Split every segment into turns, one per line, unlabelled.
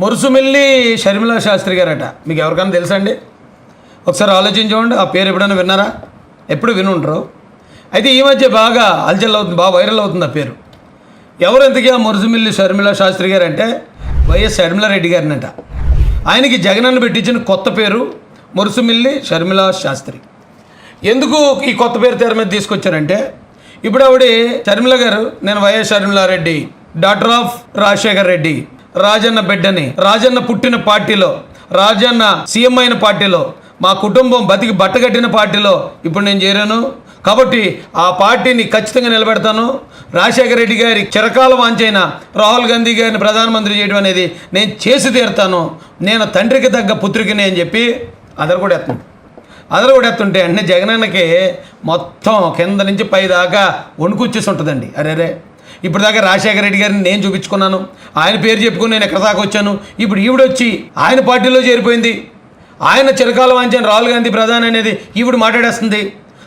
మురుసుమిల్లి షర్మిలా శాస్త్రి గారట. మీకు ఎవరికైనా తెలుసా అండి? ఒకసారి ఆలోచించండి. ఆ పేరు ఎప్పుడైనా విన్నారా? ఎప్పుడు వినుంటారు. అయితే ఈ మధ్య బాగా అల్చల్ అవుతుంది, బాగా వైరల్ అవుతుంది ఆ పేరు. ఎవరు ఇంతకీ ఆ మురుసుమిల్లి షర్మిలా శాస్త్రి గారు అంటే వైఎస్ షర్మిలారెడ్డి గారినట. ఆయనకి జగనన్న పెట్టించిన కొత్త పేరు మురుసుమిల్లి షర్మిలా శాస్త్రి. ఎందుకు ఈ కొత్త పేరు తెర మీద తీసుకొచ్చారంటే, ఇప్పుడు ఆవిడ షర్మిల గారు, నేను YS Sharmila Reddy, doctor of Rajasekhar Reddy, Rajanna బిడ్డని, రాజన్న పుట్టిన పార్టీలో, రాజన్న సీఎం అయిన పార్టీలో, మా కుటుంబం బతికి బట్టగట్టిన పార్టీలో ఇప్పుడు నేను చేరాను కాబట్టి ఆ పార్టీని ఖచ్చితంగా నిలబెడతాను. రాజశేఖర రెడ్డి గారి చిరకాల వాంచైన రాహుల్ గాంధీ గారిని ప్రధానమంత్రి చేయడం అనేది నేను చేసి తీరుతాను, నేను తండ్రికి తగ్గ పుత్రికని అని చెప్పి అదరగొడేస్తుంటే అంటే జగనన్నకి మొత్తం కింద నుంచి పై దాకా వణుకొచ్చేసి ఉంటుందండి. అరేరే, ఇప్పుడు దాకా రాజశేఖర రెడ్డి గారిని నేను చూపించుకున్నాను, ఆయన పేరు చెప్పుకుని నేను ఎక్కడ దాకా వచ్చాను, ఇప్పుడు ఈవిడొచ్చి ఆయన పార్టీలో చేరిపోయింది, ఆయన చిరకాల వాంఛన రాహుల్ గాంధీ ప్రధాని అనేది ఈవిడ మాట్లాడేస్తుంది,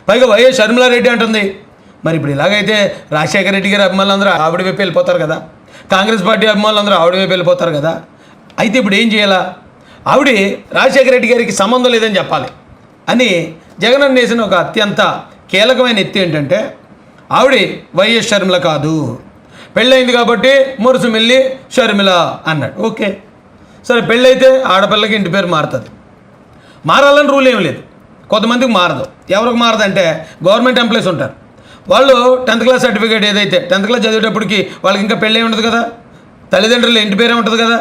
పైగా వైఎస్ షర్మిలారెడ్డి అంటుంది. మరి ఇప్పుడు ఇలాగైతే రాజశేఖర రెడ్డి గారి అభిమానులు అందరూ ఆవిడ వైపు వెళ్ళిపోతారు కదా, కాంగ్రెస్ పార్టీ అభిమానులు అందరూ ఆవిడ వైపు వెళ్ళిపోతారు కదా. అయితే ఇప్పుడు ఏం చేయాలా? ఆవిడ రాజశేఖర రెడ్డి గారికి సంబంధం లేదని చెప్పాలి అని జగన్ వేసిన ఒక అత్యంత కీలకమైన ఎత్తి ఏంటంటే, ఆవిడ వైఎస్ షర్మిల కాదు, పెళ్ళయింది కాబట్టి మురుసుమిల్లి షర్మిల అన్నాడు. ఓకే, సరే, పెళ్ళైతే ఆడపిల్లకి ఇంటి పేరు మారుతుంది. మారాలని రూల్ ఏం లేదు, కొంతమందికి మారదు. ఎవరికి మారదంటే గవర్నమెంట్ ఎంప్లాయీస్ ఉంటారు, వాళ్ళు 10th క్లాస్ సర్టిఫికేట్ ఏదైతే 10th క్లాస్ చదివేటప్పటికి వాళ్ళకి ఇంకా పెళ్ళి ఉండదు కదా, తల్లిదండ్రుల ఇంటి పేరే ఉంటుంది కదా,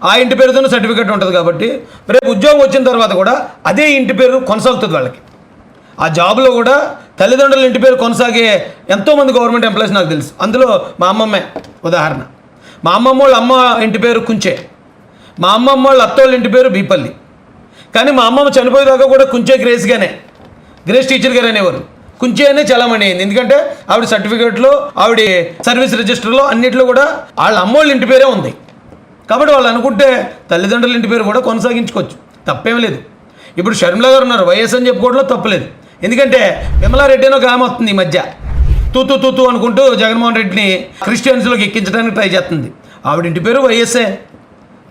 ఆ ఇంటి పేరుతోనే సర్టిఫికేట్ ఉంటుంది కాబట్టి రేపు ఉద్యోగం వచ్చిన తర్వాత కూడా అదే ఇంటి పేరు కొనసాగుతుంది వాళ్ళకి. ఆ జాబ్లో కూడా తల్లిదండ్రుల ఇంటి పేరు కొనసాగే ఎంతోమంది గవర్నమెంట్ ఎంప్లాయీస్ నాకు తెలుసు. అందులో మా అమ్మమ్మే ఉదాహరణ. మా అమ్మమ్మ వాళ్ళ అమ్మ ఇంటి పేరు కుంచే, మా అమ్మమ్మ వాళ్ళ అత్తోళ్ళ ఇంటి పేరు బీపల్లి. కానీ మా అమ్మమ్మ చనిపోయేదాకా కూడా కుంచే గ్రేస్ టీచర్ గారు అనేవారు. కుంచే అనే చలామణి అయింది, ఎందుకంటే ఆవిడ సర్టిఫికేట్లో, ఆవిడ సర్వీస్ రిజిస్టర్లో అన్నింటిలో కూడా వాళ్ళ అమ్మోళ్ళ ఇంటి పేరే ఉంది. కాబట్టి వాళ్ళు అనుకుంటే తల్లిదండ్రుల ఇంటి పేరు కూడా కొనసాగించుకోవచ్చు, తప్పేం లేదు. ఇప్పుడు షర్మిల గారు ఉన్నారు, వైఎస్ అని చెప్పుకోవడంలో తప్పలేదు. ఎందుకంటే విమలారెడ్డి అని ఒక ఆమె వస్తుంది ఈ మధ్య, తూ అనుకుంటూ జగన్మోహన్ రెడ్డిని క్రిస్టియన్స్లోకి ఎక్కించడానికి ట్రై చేస్తుంది. ఆవిడ ఇంటి పేరు వైఎస్ఏ.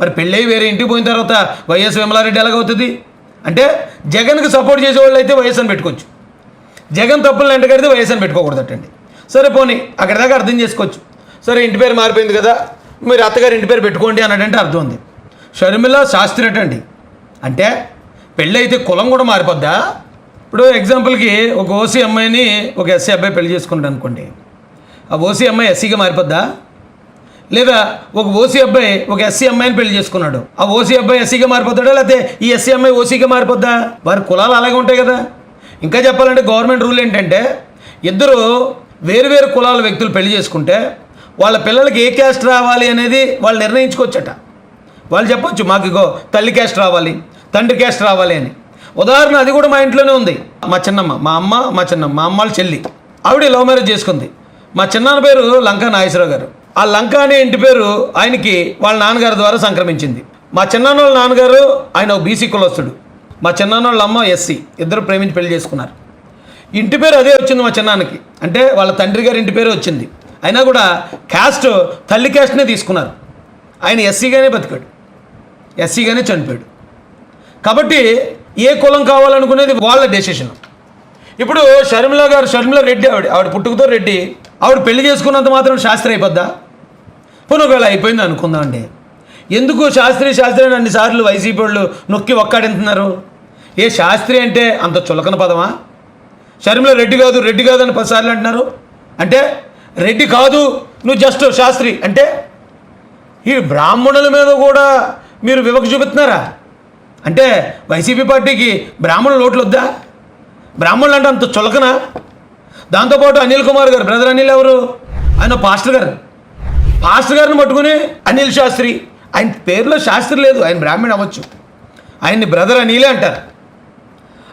మరి పెళ్ళై వేరే ఇంటికి పోయిన తర్వాత వైఎస్ విమలారెడ్డి ఎలాగవుతుంది? అంటే జగన్కి సపోర్ట్ చేసేవాళ్ళు అయితే వైఎస్ అని పెట్టుకోవచ్చు, జగన్ తప్పులను ఎంటకడితే వైఎస్ అని పెట్టుకోకూడదటండి. సరే, పోనీ అక్కడి దాకా అర్థం చేసుకోవచ్చు. సరే, ఇంటి పేరు మారిపోయింది కదా, మీరు అత్తగారు ఇంటి పేరు పెట్టుకోండి అన్నట్టంటే అర్థం ఉంది. షర్మిల శాస్త్రి అటండి అంటే పెళ్ళి అయితే కులం కూడా మారిపోద్దా? ఇప్పుడు ఎగ్జాంపుల్కి ఒక ఓసీ అమ్మాయిని ఒక ఎస్సీ అబ్బాయి పెళ్లి చేసుకుంటాడు అనుకోండి, ఆ ఓసీ అమ్మాయి ఎస్సీగా మారిపోద్దా? లేదా ఒక ఓసీ అబ్బాయి ఒక ఎస్సీ అమ్మాయిని పెళ్లి చేసుకున్నాడు, ఆ ఓసీ అబ్బాయి ఎస్సీగా మారిపోతాడా? లేకపోతే ఈ ఎస్సీ అమ్మాయి ఓసీగా మారిపోద్దా? వారి కులాలు అలాగే ఉంటాయి కదా. ఇంకా చెప్పాలంటే గవర్నమెంట్ రూల్ ఏంటంటే, ఇద్దరు వేరు కులాల వ్యక్తులు పెళ్లి చేసుకుంటే వాళ్ళ పిల్లలకి ఏ క్యాస్ట్ రావాలి అనేది వాళ్ళు నిర్ణయించుకోవచ్చట. వాళ్ళు చెప్పొచ్చు, మాకు ఇగో తల్లి క్యాస్ట్ రావాలి, తండ్రి క్యాస్ట్ రావాలి అని. ఉదాహరణ అది కూడా మా ఇంట్లోనే ఉంది. మా చిన్నమ్మ, మా అమ్మ, మా చిన్నమ్మ, మా అమ్మ వాళ్ళ చెల్లి, ఆవిడ లవ్ మ్యారేజ్ చేసుకుంది. మా చిన్నాన్న పేరు లంకా నాగేశ్వరరావు గారు. ఆ లంక అనే ఇంటి పేరు ఆయనకి వాళ్ళ నాన్నగారి ద్వారా సంక్రమించింది. మా చిన్నాన్న వాళ్ళ నాన్నగారు ఆయన బీసీ కులస్తుడు, మా చిన్నాన్న వాళ్ళ అమ్మ ఎస్సీ. ఇద్దరు ప్రేమించి పెళ్లి చేసుకున్నారు. ఇంటి పేరు అదే వచ్చింది మా చిన్నాన్నకి, అంటే వాళ్ళ తండ్రి గారి ఇంటి పేరు వచ్చింది. అయినా కూడా క్యాస్ట్ తల్లి క్యాస్ట్నే తీసుకున్నారు. ఆయన ఎస్సీగానే బతికాడు, ఎస్సీగానే చనిపోయాడు. కాబట్టి ఏ కులం కావాలనుకునేది వాళ్ళ డెసిషన్. ఇప్పుడు షర్మిల గారు, షర్మిల రెడ్డి, ఆవిడ పుట్టుకతో రెడ్డి, ఆవిడ పెళ్లి చేసుకున్నంత మాత్రం శాస్త్రి అయిపోద్దా? పోనీ ఒకవేళ అయిపోయింది అనుకుందాం అండి, ఎందుకు శాస్త్రి అని అన్నిసార్లు వైసీపీ వాళ్ళు నొక్కి ఒక్కాడింటున్నారు? ఏ శాస్త్రి అంటే అంత చులకన పదమా? షర్మిల రెడ్డి కాదు అని 10 సార్లు అంటున్నారు. అంటే రెడ్డి కాదు, నువ్వు జస్ట్ శాస్త్రి అంటే ఈ బ్రాహ్మణుల మీద కూడా మీరు వివక్ష చూపుతున్నారా? అంటే వైసీపీ పార్టీకి బ్రాహ్మణులు ఓట్లు వద్దా? బ్రాహ్మణులు అంటే అంత చులకన? దాంతోపాటు అనిల్ కుమార్ గారు, బ్రదర్ అనిల్ ఎవరు, ఆయన పాస్టర్ గారిని పట్టుకుని అనిల్ శాస్త్రి, ఆయన పేరులో శాస్త్రి లేదు, ఆయన బ్రాహ్మణ్ అవ్వచ్చు, ఆయన్ని బ్రదర్ అనిలే అంటారు.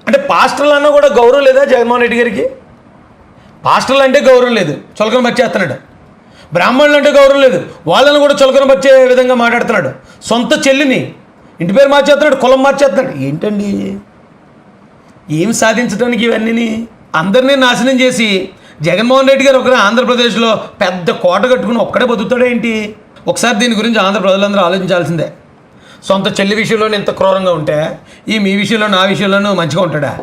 అంటే పాస్టర్లు అన్నా కూడా గౌరవం లేదా జగన్మోహన్ రెడ్డి గారికి? పాస్టర్లు అంటే గౌరవం లేదు, చులకన పరిచేస్తున్నాడు. బ్రాహ్మణులు అంటే గౌరవం లేదు, వాళ్ళని కూడా చులకన పరిచే విధంగా మాట్లాడుతున్నాడు. సొంత చెల్లిని ఇంటి పేరు మార్చేస్తున్నాడు, కులం మార్చేస్తున్నాడు. ఏంటండి, ఏం సాధించడానికి ఇవన్నీ? అందరినీ నాశనం చేసి జగన్మోహన్ రెడ్డి గారు ఒకరు ఆంధ్రప్రదేశ్లో పెద్ద కోట కట్టుకుని ఒక్కడే బతుకుతాడేంటి? ఒకసారి దీని గురించి ఆంధ్ర ప్రజలందరూ ఆలోచించాల్సిందే. సొంత చెల్లి విషయంలో ఇంత క్రూరంగా ఉంటే ఈ మీ విషయంలో నా విషయంలోనూ మంచిగా ఉంటాడా?